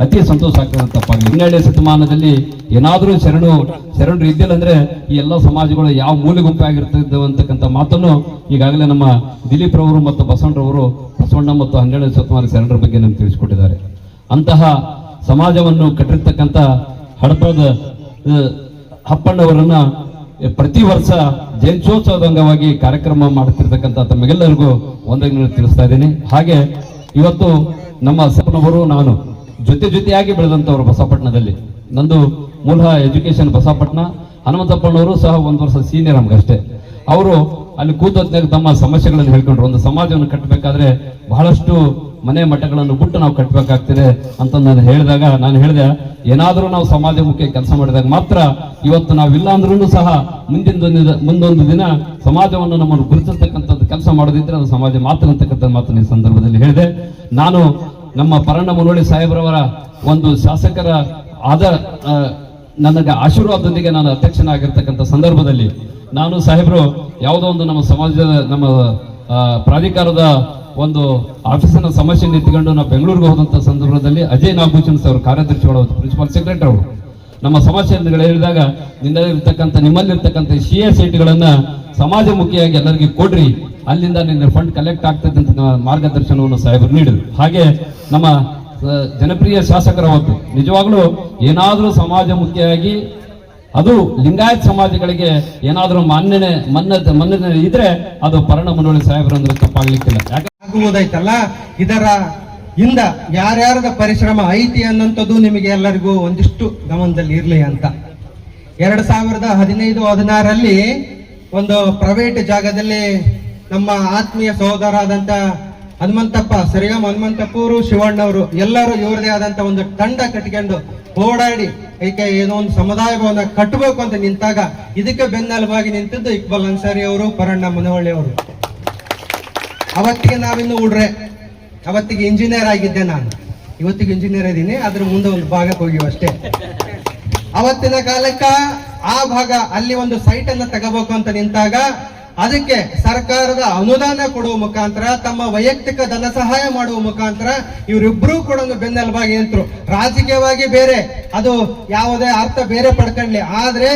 ಅತಿ ಸಂತೋಷ ಆಗ್ತದಂತಪ್ಪ. 12ನೇ ಶತಮಾನದಲ್ಲಿ ಏನಾದರೂ ಶರಣರು ಇದ್ದಿಲ್ಲ ಅಂದ್ರೆ ಈ ಎಲ್ಲ ಸಮಾಜಗಳು ಯಾವ ಮೂಲೆ ಗುಂಪಾಗಿರ್ತದೆ ಅಂತಕ್ಕಂಥ ಮಾತನ್ನು ಈಗಾಗಲೇ ನಮ್ಮ ದಿಲೀಪ್ ರವರು ಮತ್ತು ಬಸವಣ್ಣರವರು ಬಸವಣ್ಣ ಮತ್ತು 12ನೇ ಶತಮಾನ ಶರಣರ ಬಗ್ಗೆ ನಮ್ಗೆ ತಿಳಿಸಿಕೊಟ್ಟಿದ್ದಾರೆ. ಅಂತಹ ಸಮಾಜವನ್ನು ಕಟ್ಟಿರ್ತಕ್ಕಂಥ ಹಡಪದ ಅಪ್ಪಣ್ಣವರನ್ನ ಪ್ರತಿ ವರ್ಷ ಜಯಂತ್ಯೋತ್ಸವದ ಅಂಗವಾಗಿ ಕಾರ್ಯಕ್ರಮ ಮಾಡುತ್ತಿರ್ತಕ್ಕಂಥ ತಮಗೆಲ್ಲರಿಗೂ ಒಂದನ್ನು ತಿಳಿಸ್ತಾ ಇದ್ದೀನಿ. ಹಾಗೆ ಇವತ್ತು ನಮ್ಮ ಸಪ್ಪನವರು ನಾನು ಜೊತೆಯಾಗಿ ಬೆಳೆದಂತವರು ಬಸವಪಟ್ಟಣದಲ್ಲಿ. ನಂದು ಮೂಲ ಎಜುಕೇಶನ್ ಬಸವಪಟ್ಟಣ. ಹನುಮಂತಪ್ಪನವರು ಸಹ 1 ವರ್ಷ ಸೀನಿಯರ್ ನಮಗಷ್ಟೇ. ಅವರು ಅಲ್ಲಿ ಕೂತೊತ್ನಾಗ ತಮ್ಮ ಸಮಸ್ಯೆಗಳನ್ನು ಹೇಳ್ಕೊಂಡ್ರು. ಒಂದು ಸಮಾಜವನ್ನು ಕಟ್ಟಬೇಕಾದ್ರೆ ಬಹಳಷ್ಟು ಮನೆ ಮಠಗಳನ್ನು ಬಿಟ್ಟು ನಾವು ಕಟ್ಟಬೇಕಾಗ್ತದೆ ಅಂತ ನಾನು ಹೇಳಿದೆ ಏನಾದರೂ ನಾವು ಸಮಾಜಮುಖಿ ಕೆಲಸ ಮಾಡಿದಾಗ ಮಾತ್ರ ಇವತ್ತು ನಾವಿಲ್ಲ ಅಂದ್ರೂ ಸಹ ಮುಂದೊಂದು ದಿನ ಸಮಾಜವನ್ನು ನಮ್ಮನ್ನು ಗುರುತಿಸ್ತಕ್ಕಂಥದ್ದು ಕೆಲಸ ಮಾಡೋದಿದ್ರೆ ಅದು ಸಮಾಜ ಮಾತ್ರ ಅಂತಕ್ಕಂಥ ಮಾತನ್ನು ಈ ಸಂದರ್ಭದಲ್ಲಿ ಹೇಳಿದೆ. ನಾನು ನಮ್ಮ ಪರಣ್ಣ ಮುನ್ನೋಳಿ ಸಾಹೇಬ್ರವರ ಒಂದು ಶಾಸಕರ ನನಗೆ ಆಶೀರ್ವಾದದೊಂದಿಗೆ ನಾನು ಅಧ್ಯಕ್ಷನಾಗಿರ್ತಕ್ಕಂಥ ಸಂದರ್ಭದಲ್ಲಿ ನಾನು ಸಾಹೇಬರು ಯಾವುದೋ ಒಂದು ನಮ್ಮ ಸಮಾಜದ ನಮ್ಮ ಪ್ರಾಧಿಕಾರದ ಒಂದು ಆಫೀಸಿನ ಸಮಸ್ಯೆ ನಿಂತುಕೊಂಡು ನಾವು ಬೆಂಗಳೂರಿಗೆ ಹೋದಂತ ಸಂದರ್ಭದಲ್ಲಿ ಅಜಯ್ ನಾಗಭೂಷಣ್ ಸರ್ ಕಾರ್ಯದರ್ಶಿಗಳು ಪ್ರಿನ್ಸಿಪಾಲ್ ಸೆಕ್ರೆಟರಿ ಅವರು ನಮ್ಮ ಸಮಸ್ಯೆಗಳು ಹೇಳಿದಾಗ ನಿಮ್ಮಲ್ಲಿರ್ತಕ್ಕಂಥ CA ಸೈಟ್ಗಳನ್ನ ಸಮಾಜಮುಖಿಯಾಗಿ ಎಲ್ಲರಿಗೂ ಕೊಡ್ರಿ, ಅಲ್ಲಿಂದ ನಿನ್ನ ಫಂಡ್ ಕಲೆಕ್ಟ್ ಆಗ್ತದೆ ಅಂತ ಮಾರ್ಗದರ್ಶನವನ್ನು ಸಾಹೇಬರು ನೀಡಿದ್ರು. ಹಾಗೆ ನಮ್ಮ ಜನಪ್ರಿಯ ಶಾಸಕರವತ್ತು ನಿಜವಾಗ್ಲೂ ಏನಾದರೂ ಸಮಾಜಮುಖಿಯಾಗಿ ಅದು ಲಿಂಗಾಯತ್ ಸಮಾಜಗಳಿಗೆ ಏನಾದರೂ ಮನ್ನಣೆ ಇದ್ರೆ ಅದು ಪರಣ ಮುನ್ನೋಳಿ ಸಾಹೇಬರಂದ್ರೆ ತಪ್ಪಾಗ್ಲಿಕ್ಕಿಲ್ಲ. ಆಗುವುದೈತಲ್ಲ, ಇದರ ಇಂದ ಯಾರ್ಯಾರದ ಪರಿಶ್ರಮ ಐತಿ ಅನ್ನೋಂಥದ್ದು ನಿಮಗೆ ಎಲ್ಲರಿಗೂ ಒಂದಿಷ್ಟು ಗಮನದಲ್ಲಿ ಇರ್ಲಿ ಅಂತ. 2015-16ರಲ್ಲಿ ಒಂದು ಪ್ರೈವೇಟ್ ಜಾಗದಲ್ಲಿ ನಮ್ಮ ಆತ್ಮೀಯ ಸಹೋದರಾದಂತ ಹನುಮಂತಪ್ಪ, ಸರಿಗಮ ಹನುಮಂತಪ್ಪವರು, ಶಿವಣ್ಣವರು ಎಲ್ಲರೂ ಇವರದೇ ಆದಂತ ಒಂದು ತಂಡ ಕಟ್ಕೊಂಡು ಓಡಾಡಿ ಏಕೆ ಏನೋ ಒಂದು ಸಮುದಾಯ ಭವನ ಕಟ್ಟಬೇಕು ಅಂತ ನಿಂತಾಗ ಇದಕ್ಕೆ ಬೆನ್ನೆಲುಬಾಗಿ ನಿಂತಿದ್ದು ಇಕ್ಬಾಲ್ ಅನ್ಸಾರಿ ಅವರು, ಪರಣ್ಣ ಮುನವಳ್ಳಿ ಅವರು. ಅವತ್ತಿಗೆ ನಾವಿನ್ನು ಹುಡ್ರೆ, ಅವತ್ತಿಗೆ ಇಂಜಿನಿಯರ್ ಆಗಿದ್ದೆ ನಾನು, ಇವತ್ತಿಗೆ ಇಂಜಿನಿಯರ್ ಇದ್ದೀನಿ, ಅದ್ರ ಮುಂದೆ ಒಂದು ಭಾಗಕ್ಕೆ ಹೋಗಿವ ಅಷ್ಟೇ. ಅವತ್ತಿನ ಕಾಲಕ್ಕ ಆ ಭಾಗ ಅಲ್ಲಿ ಒಂದು ಸೈಟ್ ಅನ್ನ ತಗೋಬೇಕು ಅಂತ ನಿಂತಾಗ ಅದಕ್ಕೆ ಸರ್ಕಾರದ ಅನುದಾನ ಕೊಡುವ ಮುಖಾಂತರ, ತಮ್ಮ ವೈಯಕ್ತಿಕ ಧನ ಸಹಾಯ ಮಾಡುವ ಮುಖಾಂತರ ಇವರಿಬ್ರು ಕೂಡ ಒಂದು ಬೆನ್ನೆಲುಬಾಗಿ ನಿಂತರು. ರಾಜಕೀಯವಾಗಿ ಬೇರೆ, ಅದು ಯಾವುದೇ ಅರ್ಥ ಬೇರೆ ಪಡ್ಕೊಳ್ಳಿ, ಆದ್ರೆ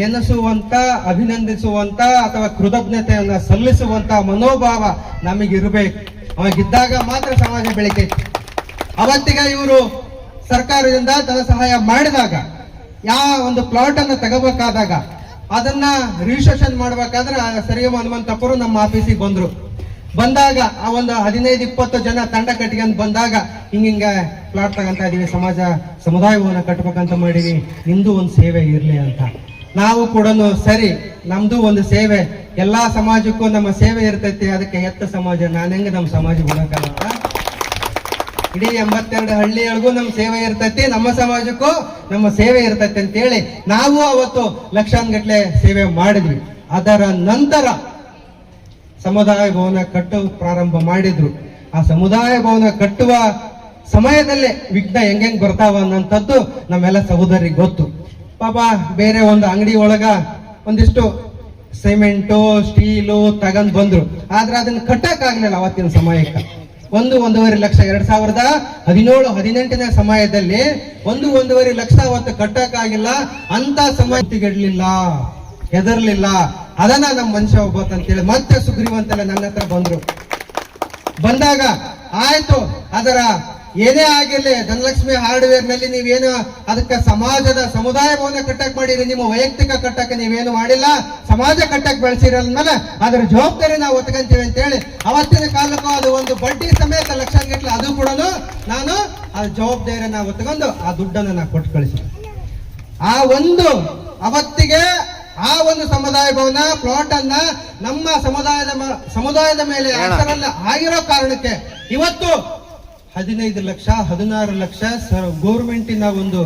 ನೆನೆಸುವಂತ, ಅಭಿನಂದಿಸುವಂತ ಅಥವಾ ಕೃತಜ್ಞತೆಯನ್ನ ಸಲ್ಲಿಸುವಂತ ಮನೋಭಾವ ನಮಗಿರ್ಬೇಕು. ಅವಾಗಿದ್ದಾಗ ಮಾತ್ರ ಸಮಾಜ ಬೆಳಿತೈತಿ. ಅವತ್ತಿಗೆ ಇವರು ಸರ್ಕಾರದಿಂದ ಧನ ಸಹಾಯ ಮಾಡಿದಾಗ ಯಾವ ಒಂದು ಪ್ಲಾಟ್ ಅನ್ನ ತಗೋಬೇಕಾದಾಗ ಅದನ್ನ ರಿಜಿಸ್ಟ್ರೇಷನ್ ಮಾಡ್ಬೇಕಾದ್ರೆ ಸರಿಯಮ್ಮ ಹನುಮಂತಪ್ಪರು ನಮ್ಮ ಆಫೀಸಿಗೆ ಬಂದಾಗ ಆ ಒಂದು 15-20 ಜನ ತಂಡ ಕಟ್ಕೊಂಡು ಬಂದಾಗ ಹಿಂಗ ಪ್ಲಾಟ್ ತಗೊಂತ ಇದೀವಿ, ಸಮುದಾಯ ಭವನ ಕಟ್ಬೇಕಂತ ಮಾಡಿವಿ, ನಿಮ್ದು ಒಂದು ಸೇವೆ ಇರ್ಲಿ ಅಂತ. ನಾವು ಕೂಡ ಸರಿ ನಮ್ದು ಒಂದು ಸೇವೆ, ಎಲ್ಲಾ ಸಮಾಜಕ್ಕೂ ನಮ್ಮ ಸೇವೆ ಇರ್ತೈತಿ, ಅದಕ್ಕೆ ಎತ್ತ ಸಮಾಜ ನಾನು ಹೆಂಗೆ ನಮ್ಮ ಸಮಾಜ ಗುಣಕಾಗತ್ತ, ಇಡೀ 82 ಹಳ್ಳಿಗಳಿಗೂ ನಮ್ಮ ಸೇವೆ ಇರ್ತೈತಿ, ನಮ್ಮ ಸಮಾಜಕ್ಕೂ ನಮ್ಮ ಸೇವೆ ಇರ್ತೈತಿ ಅಂತೇಳಿ ನಾವು ಅವತ್ತು ಲಕ್ಷಾನ್ಗಟ್ಲೆ ಸೇವೆ ಮಾಡಿದ್ವಿ. ಅದರ ನಂತರ ಸಮುದಾಯ ಭವನ ಕಟ್ಟು ಪ್ರಾರಂಭ ಮಾಡಿದ್ರು. ಆ ಸಮುದಾಯ ಭವನ ಕಟ್ಟುವ ಸಮಯದಲ್ಲೇ ವಿಘ್ನ ಹೆಂಗ್ ಬರ್ತಾವ ಅನ್ನೋಂಥದ್ದು ನಮ್ಮೆಲ್ಲ ಸಹೋದರಿಗೆ ಗೊತ್ತು. ಪಾಪ ಬೇರೆ ಒಂದು ಅಂಗಡಿ ಒಳಗ ಒಂದಿಷ್ಟು ಸಿಮೆಂಟು ಸ್ಟೀಲು ತಗೊಂಡ್ ಬಂದ್ರು, ಆದ್ರೆ ಅದನ್ನ ಕಟ್ಟಕ್ ಆಗ್ಲಿಲ್ಲ ಅವತ್ತಿನ ಸಮಯಕ್ಕೆ. 1.5 ಲಕ್ಷ 2017-18ನೇ ಸಮಯದಲ್ಲಿ 1.5 ಲಕ್ಷ ಅವತ್ತು ಕಟ್ಟಕ್ಕಾಗಿಲ್ಲ. ಅಂತ ಸಮಯ ತಿಗಡ್ಲಿಲ್ಲ, ಹೆದರ್ಲಿಲ್ಲ. ಅದನ್ನ ನಮ್ಮ ಮನುಷ್ಯ ಒಬ್ಬತ್ ಅಂತೇಳಿ ಮತ್ತೆ ಸುಗ್ರೀವಂತೆಲ್ಲ ನನ್ನ ಹತ್ರ ಬಂದಾಗ ಆಯ್ತು, ಅದರ ಏನೇ ಆಗಿರ್ಲಿ ಧನಲಕ್ಷ್ಮಿ ಹಾರ್ಡ್ವೇರ್ ನಲ್ಲಿ ನೀವೇನು ಅದಕ್ಕೆ ಸಮಾಜದ ಸಮುದಾಯ ಭವನ ಕಟ್ಟಕ್ ಮಾಡಿರಿ, ನಿಮ್ಮ ವೈಯಕ್ತಿಕ ಕಟ್ಟಕ್ಕೆ ನೀವೇನು ಮಾಡಿಲ್ಲ, ಸಮಾಜ ಕಟ್ಟಕ್ ಬೆಳೆಸಿರಲ್ಮೇಲೆ ಅದರ ಜವಾಬ್ದಾರಿ ನಾವು ಒತ್ಕೊಂತೀವಿ ಅಂತೇಳಿ ಅವತ್ತಿನ ಕಾಲಕ್ಕೂ ಅದು ಒಂದು ಬಡ್ಡಿ ಸಮೇತ ಲಕ್ಷಾನ್ಗಟ್ಲೆ ಅದು ಕೂಡ ನಾನು ಆ ಜವಾಬ್ದಾರಿಯನ್ನ ಒತ್ಕೊಂಡು ಆ ದುಡ್ಡನ್ನು ನಾನು ಕೊಟ್ಟು ಕಳಿಸಿದೆ. ಆ ಒಂದು ಅವತ್ತಿಗೆ ಆ ಒಂದು ಸಮುದಾಯ ಭವನ ಪ್ಲಾಟ್ ಅನ್ನ ನಮ್ಮ ಸಮುದಾಯದ ಮೇಲೆ ಅಕ್ಷರಲ್ಲ ಆಗಿರೋ ಕಾರಣಕ್ಕೆ ಇವತ್ತು 15 ಲಕ್ಷ 16 ಲಕ್ಷ ಗೌರ್ಮೆಂಟಿನ ಒಂದು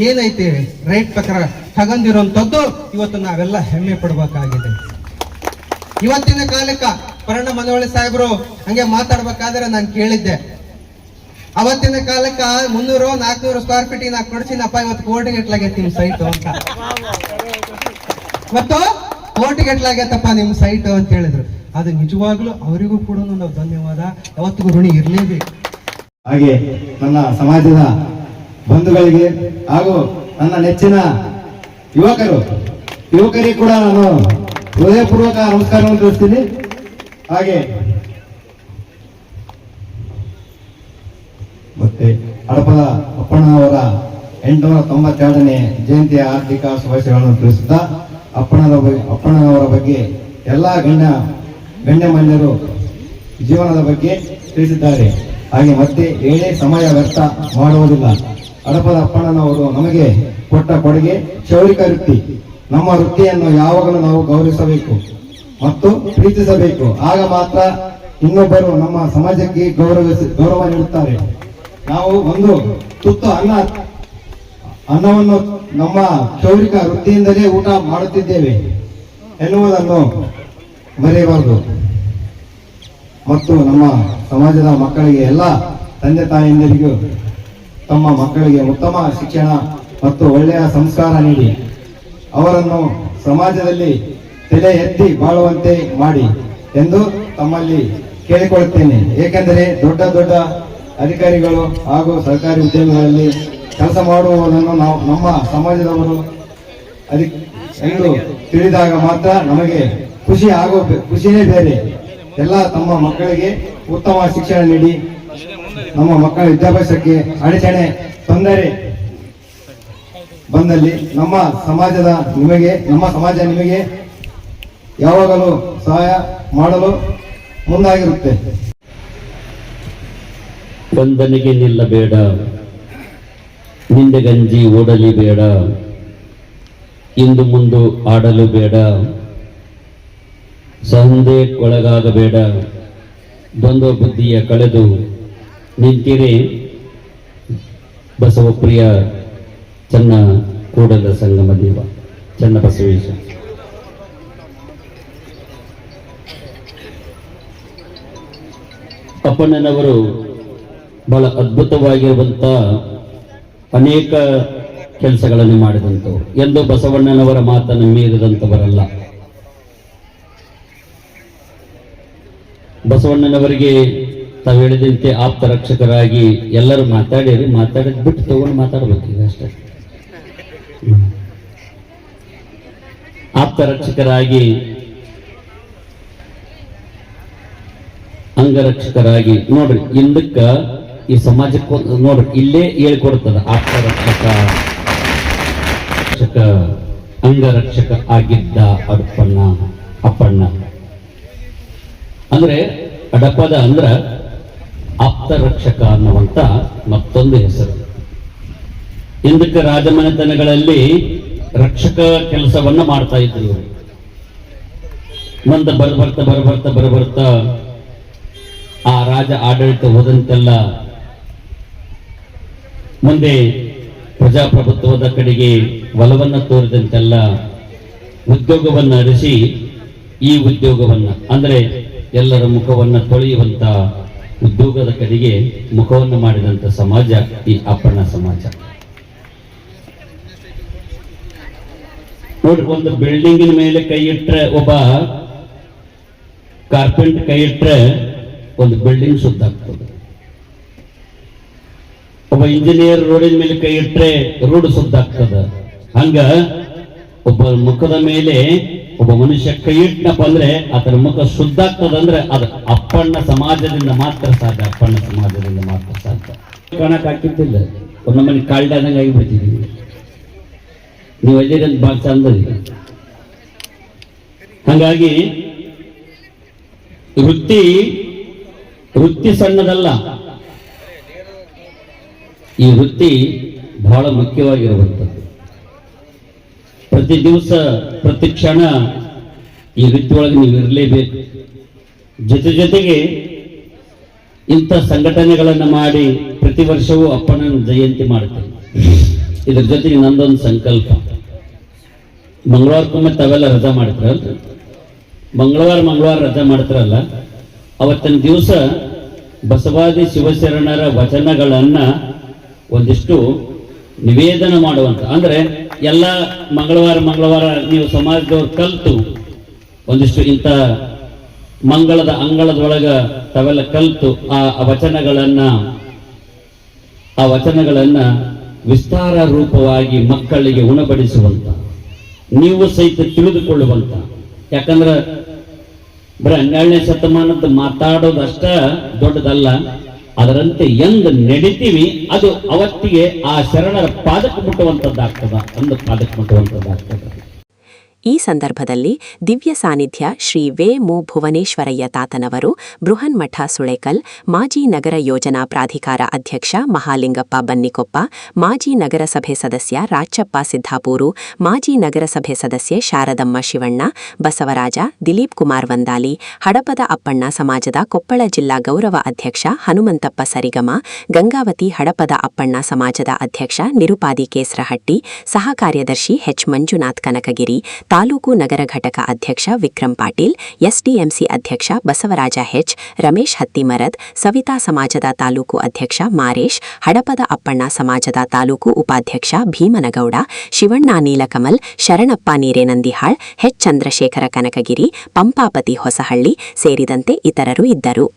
ಏನೈತಿ ರೈಟ್ ಪ್ರಕಾರ ತಗೊಂಡಿರುವಂತದ್ದು ಇವತ್ತು ನಾವೆಲ್ಲ ಹೆಮ್ಮೆ ಪಡ್ಬೇಕಾಗಿದೆ. ಇವತ್ತಿನ ಕಾಲಕ್ಕ ಪರಣ ಮನವಳ್ಳಿ ಸಾಹೇಬರು ಹಂಗೆ ಮಾತಾಡ್ಬೇಕಾದ್ರೆ ನಾನು ಕೇಳಿದ್ದೆ, ಅವತ್ತಿನ ಕಾಲಕ್ಕ 300-400 ಸ್ಕ್ವೇರ್ ಫೀಟ್ ನಾ ಕೊಡ್ಸಿನಪ್ಪ, ಇವತ್ತು ಕೋಟಿಗಟ್ಲಾಗೈತಿ ನಿಮ್ ಸೈಟ್ ಅಂತ, ಇವತ್ತು ಕೋಟಿಗಟ್ಲಾಗೈತಪ್ಪ ನಿಮ್ ಸೈಟ್ ಅಂತ ಹೇಳಿದ್ರು. ಅದು ನಿಜವಾಗ್ಲೂ ಅವರಿಗೂ ಕೂಡ ನಾವು ಧನ್ಯವಾದ ಯಾವತ್ತಿಗೂ ಋಣಿ ಇರ್ಲೇಬೇಕು. ಹಾಗೆ ನನ್ನ ಸಮಾಜದ ಬಂಧುಗಳಿಗೆ ಹಾಗೂ ನನ್ನ ನೆಚ್ಚಿನ ಯುವಕರಿಗೆ ಕೂಡ ನಾನು ಹೃದಯಪೂರ್ವಕ ನಮಸ್ಕಾರವನ್ನು ತಿಳಿಸ್ತೀನಿ. ಹಾಗೆ ಮತ್ತೆ ಹಡಪದ ಅಪ್ಪಣ್ಣನವರ 892ನೇ ಜಯಂತಿಯ ಆರ್ಥಿಕ ಶುಭಾಶಯಗಳನ್ನು ತಿಳಿಸುತ್ತಾ ಅಪ್ಪಣ್ಣನವರ ಬಗ್ಗೆ ಎಲ್ಲ ಗಣ್ಯಮಾನ್ಯರು ಜೀವನದ ಬಗ್ಗೆ ತಿಳಿಸಿದ್ದಾರೆ. ಹಾಗೆ ಮತ್ತೆ ಏಳೇ ಸಮಯ ವ್ಯರ್ಥ ಮಾಡುವುದಿಲ್ಲ. ಹಡಪದ ಅಪ್ಪಣ್ಣನವರು ನಮಗೆ ಕೊಟ್ಟ ಕೊಡುಗೆ ಕ್ಷೌರಿಕ ವೃತ್ತಿ. ನಮ್ಮ ವೃತ್ತಿಯನ್ನು ಯಾವಾಗಲೂ ನಾವು ಗೌರವಿಸಬೇಕು ಮತ್ತು ಪ್ರೀತಿಸಬೇಕು. ಆಗ ಮಾತ್ರ ಇನ್ನೊಬ್ಬರು ನಮ್ಮ ಸಮಾಜಕ್ಕೆ ಗೌರವ ನೀಡುತ್ತಾರೆ. ನಾವು ಒಂದು ತುತ್ತು ಅನ್ನವನ್ನು ನಮ್ಮ ಕ್ಷೌರಿಕ ವೃತ್ತಿಯಿಂದಲೇ ಊಟ ಮಾಡುತ್ತಿದ್ದೇವೆ ಎನ್ನುವುದನ್ನು ಮರೆಯಬಾರದು. ಮತ್ತು ನಮ್ಮ ಸಮಾಜದ ಮಕ್ಕಳಿಗೆ ಎಲ್ಲ ತಂದೆ ತಾಯಿಯಂದಿರಿಗೂ ತಮ್ಮ ಮಕ್ಕಳಿಗೆ ಉತ್ತಮ ಶಿಕ್ಷಣ ಮತ್ತು ಒಳ್ಳೆಯ ಸಂಸ್ಕಾರ ನೀಡಿ ಅವರನ್ನು ಸಮಾಜದಲ್ಲಿ ತಲೆ ಎತ್ತಿ ಬಾಳುವಂತೆ ಮಾಡಿ ಎಂದು ತಮ್ಮಲ್ಲಿ ಕೇಳಿಕೊಳ್ಳುತ್ತೇನೆ. ಏಕೆಂದರೆ ದೊಡ್ಡ ದೊಡ್ಡ ಅಧಿಕಾರಿಗಳು ಹಾಗೂ ಸರ್ಕಾರಿ ಉದ್ಯಮಗಳಲ್ಲಿ ಕೆಲಸ ಮಾಡುವುದನ್ನು ನಾವು ನಮ್ಮ ಸಮಾಜದವರು ಎಂದು ತಿಳಿದಾಗ ಮಾತ್ರ ನಮಗೆ ಖುಷಿಯೇ ಬೇರೆ. ಎಲ್ಲ ತಮ್ಮ ಮಕ್ಕಳಿಗೆ ಉತ್ತಮ ಶಿಕ್ಷಣ ನೀಡಿ ನಮ್ಮ ಮಕ್ಕಳ ವಿದ್ಯಾಭ್ಯಾಸಕ್ಕೆ ಅಡಚಣೆ ತೊಂದರೆ ಬಂದಲ್ಲಿ ನಮ್ಮ ಸಮಾಜ ನಿಮಗೆ ಯಾವಾಗಲೂ ಸಹಾಯ ಮಾಡಲು ಮುಂದಾಗಿರುತ್ತೆ. ವಂದನೆಗೆ ನಿಲ್ಲಬೇಡ, ನಿಂದೆ ಗಂಜಿ ಓಡಲಿ ಬೇಡ, ಇಂದು ಮುಂದು ಆಡಲು ಬೇಡ, ಸಂದೇಹಕ್ಕೊಳಗಾಗಬೇಡ, ದ್ವಂದ್ವ ಬುದ್ಧಿಯ ಕಳೆದು ನಿಂತಿರೆ ಬಸವಪ್ರಿಯ ಚನ್ನ ಕೂಡಲ ಸಂಗಮ ದೇವ ಚನ್ನ ಬಸವೇಶ. ಅಪ್ಪಣ್ಣನವರು ಬಹಳ ಅದ್ಭುತವಾಗಿರುವಂತ ಅನೇಕ ಕೆಲಸಗಳನ್ನು ಮಾಡಿದಂಥವ್ರು. ಎಂದು ಬಸವಣ್ಣನವರ ಮಾತನ್ನು ಮೀರಿದಂಥವರಲ್ಲ. ಬಸವಣ್ಣನವರಿಗೆ ತಾವು ಹೇಳಿದಂತೆ ಆಪ್ತ ರಕ್ಷಕರಾಗಿ ಎಲ್ಲರೂ ಮಾತಾಡಿದ್ ಬಿಟ್ಟು ತಗೊಂಡು ಮಾತಾಡ್ಬೇಕೀಗ ಅಷ್ಟೇ. ಆಪ್ತ ರಕ್ಷಕರಾಗಿ, ಅಂಗರಕ್ಷಕರಾಗಿ ನೋಡ್ರಿ, ಇಂದಕ್ಕ ಈ ಸಮಾಜಕ್ಕೆ ನೋಡ್ರಿ ಇಲ್ಲೇ ಹೇಳ್ಕೊಡ್ತದ ಆಪ್ತ ರಕ್ಷಕ ಅಂಗರಕ್ಷಕ ಆಗಿದ್ದ ಅಪ್ಪಣ್ಣ ಅಂದ್ರೆ ಅಡಪದ ಅಂದ್ರ ಆಪ್ತ ರಕ್ಷಕ ಅನ್ನುವಂತ ಮತ್ತೊಂದು ಹೆಸರು. ಇಂದಕ್ಕೆ ರಾಜಮನೆತನಗಳಲ್ಲಿ ರಕ್ಷಕ ಕೆಲಸವನ್ನ ಮಾಡ್ತಾ ಇದ್ರು ಇವರು. ಮುಂದೆ ಬರ್ಬರ್ತಾ ಆ ರಾಜ ಆಡಳಿತ ಹೋದಂತೆಲ್ಲ ಮುಂದೆ ಪ್ರಜಾಪ್ರಭುತ್ವದ ಕಡೆಗೆ ಒಲವನ್ನ ತೋರಿದಂತೆಲ್ಲ ಉದ್ಯೋಗವನ್ನ ಅರಿಸಿ ಈ ಉದ್ಯೋಗವನ್ನ ಅಂದ್ರೆ ಎಲ್ಲರ ಮುಖವನ್ನ ತೊಳೆಯುವಂತ ಉದ್ಯೋಗದ ಕಡೆಗೆ ಮುಖವನ್ನು ಮಾಡಿದಂತ ಸಮಾಜ ಈ ಅಪ್ಪಣ್ಣ ಸಮಾಜ. ನೋಡ್ರಿ, ಒಂದು ಬಿಲ್ಡಿಂಗಿನ ಮೇಲೆ ಕೈ ಇಟ್ರೆ, ಒಬ್ಬ ಕಾರ್ಪೆಂಟ್ ಕೈ ಇಟ್ರೆ ಒಂದು ಬಿಲ್ಡಿಂಗ್ ಸುದ್ದಾಗ್ತದೆ. ಒಬ್ಬ ಇಂಜಿನಿಯರ್ ರೋಡಿನ ಮೇಲೆ ಕೈ ಇಟ್ರೆ ರೋಡ್ ಸುದ್ದಾಗ್ತದ. ಹಂಗ ಒಬ್ಬ ಮುಖದ ಮೇಲೆ ಒಬ್ಬ ಮನುಷ್ಯ ಕೈ ಇಟ್ಟನಪ್ಪ ಅಂದ್ರೆ ಆತನ ಮುಖ ಶುದ್ಧಾಗ್ತದಂದ್ರೆ ಅದು ಅಪ್ಪಣ್ಣ ಸಮಾಜದಿಂದ ಮಾತ್ರ ಸಾಧ್ಯ. ಅಪ್ಪಣ್ಣ ಸಮಾಜದಿಂದ ಮಾತ್ರ ಸಾಧ್ಯ. ಕಾಣಕ್ ಆಗ್ತಿದ್ದಿಲ್ಲ, ಒಂದೊಮ್ಮನೆ ಕಾಲ್ಡಾದಂಗೆ ಆಗಿಬಿಡ್ತಿದ್ದೀವಿ. ನೀವು ಎಲ್ಲಿರಂತ ಭಾಳ ಚಂದ. ಹಂಗಾಗಿ ವೃತ್ತಿ ಸಣ್ಣದಲ್ಲ, ಈ ವೃತ್ತಿ ಬಹಳ ಮುಖ್ಯವಾಗಿರುವಂಥದ್ದು. ಪ್ರತಿ ದಿವಸ ಪ್ರತಿ ಕ್ಷಣ ಈ ವೃತ್ತಿ ಒಳಗೆ ನೀವು ಇರಲೇಬೇಕು. ಜೊತೆಗೆ ಇಂಥ ಸಂಘಟನೆಗಳನ್ನು ಮಾಡಿ ಪ್ರತಿ ವರ್ಷವೂ ಅಪ್ಪಣ್ಣನ ಜಯಂತಿ ಮಾಡ್ತೇವೆ. ಇದ್ರ ಜೊತೆಗೆ ನಂದೊಂದು ಸಂಕಲ್ಪ, ಮಂಗಳವಾರಕ್ಕೊಮ್ಮೆ ತಾವೆಲ್ಲ ರಜಾ ಮಾಡ್ತಾರಲ್ರಿ, ಮಂಗಳವಾರ ರಜಾ ಮಾಡ್ತಾರಲ್ಲ, ಅವತ್ತಿನ ದಿವಸ ಬಸವಾದಿ ಶಿವಶರಣರ ವಚನಗಳನ್ನ ಒಂದಿಷ್ಟು ನಿವೇದನ ಮಾಡುವಂತ, ಅಂದ್ರೆ ಎಲ್ಲ ಮಂಗಳವಾರ ನೀವು ಸಮಾಜದವ್ರು ಕಲ್ತು ಒಂದಿಷ್ಟು ಇಂಥ ಮಂಗಳದ ಅಂಗಳದೊಳಗ ತಾವೆಲ್ಲ ಕಲ್ತು ಆ ವಚನಗಳನ್ನ ವಿಸ್ತಾರ ರೂಪವಾಗಿ ಮಕ್ಕಳಿಗೆ ಉಣಬಡಿಸುವಂತ, ನೀವು ಸಹಿತ ತಿಳಿದುಕೊಳ್ಳುವಂತ. ಯಾಕಂದ್ರೆ ಬರೀ 12ನೇ ಶತಮಾನದ ಮಾತಾಡೋದಷ್ಟ ದೊಡ್ಡದಲ್ಲ, ಅದರಂತೆ ಹೆಂಗ್ ನಡಿತೀವಿ ಅದು ಅವತ್ತಿಗೆ ಆ ಶರಣರ ಪಾದಕ್ಕೆ ಮುಟ್ಟುವಂಥದ್ದಾಗ್ತದ, ಅಂದ ಪಾದಕ್ಕೆ ಮುಟ್ಟುವಂಥದ್ದಾಗ್ತದ. ಈ ಸಂದರ್ಭದಲ್ಲಿ ದಿವ್ಯ ಸಾನ್ನಿಧ್ಯ ಶ್ರೀ ವೆ ಮು ಭುವನೇಶ್ವರಯ್ಯ ತಾತನವರು, ಬೃಹನ್ಮಠ ಸುಳೇಕಲ್, ಮಾಜಿ ನಗರ ಯೋಜನಾ ಪ್ರಾಧಿಕಾರ ಅಧ್ಯಕ್ಷ ಮಹಾಲಿಂಗಪ್ಪ ಬನ್ನಿಕೊಪ್ಪ, ಮಾಜಿ ನಗರಸಭೆ ಸದಸ್ಯ ರಾಚಪ್ಪ ಸಿದ್ದಾಪೂರು, ಮಾಜಿ ನಗರಸಭೆ ಸದಸ್ಯೆ ಶಾರದಮ್ಮ ಶಿವಣ್ಣ, ಬಸವರಾಜ, ದಿಲೀಪ್ ಕುಮಾರ್ ವಂದಾಲಿ, ಹಡಪದ ಅಪ್ಪಣ್ಣ ಸಮಾಜದ ಕೊಪ್ಪಳ ಜಿಲ್ಲಾ ಗೌರವ ಅಧ್ಯಕ್ಷ ಹನುಮಂತಪ್ಪ ಸರಿಗಮ, ಗಂಗಾವತಿ ಹಡಪದ ಅಪ್ಪಣ್ಣ ಸಮಾಜದ ಅಧ್ಯಕ್ಷ ನಿರುಪಾದಿ ಕೇಸ್ರಹಟ್ಟಿ, ಸಹ ಕಾರ್ಯದರ್ಶಿ ಎಚ್ ಮಂಜುನಾಥ್ ಕನಕಗಿರಿ, ತಾಲೂಕು ನಗರ ಘಟಕ ಅಧ್ಯಕ್ಷ ವಿಕ್ರಮ್ ಪಾಟೀಲ್, ಎಸ್ಡಿಎಂಸಿ ಅಧ್ಯಕ್ಷ ಬಸವರಾಜ ಹೆಚ್, ರಮೇಶ್ ಹತ್ತಿಮರದ್, ಸವಿತಾ ಸಮಾಜದ ತಾಲೂಕು ಅಧ್ಯಕ್ಷ ಮಾರೇಶ್, ಹಡಪದ ಅಪ್ಪಣ್ಣ ಸಮಾಜದ ತಾಲೂಕು ಉಪಾಧ್ಯಕ್ಷ ಭೀಮನಗೌಡ, ಶಿವಣ್ಣ ನೀಲಕಮಲ್, ಶರಣಪ್ಪ ನೀರೇನಂದಿಹಾಳ್, ಹೆಚ್ ಚಂದ್ರಶೇಖರ ಕನಕಗಿರಿ, ಪಂಪಾಪತಿ ಹೊಸಹಳ್ಳಿ ಸೇರಿದಂತೆ ಇತರರು ಇದ್ದರು.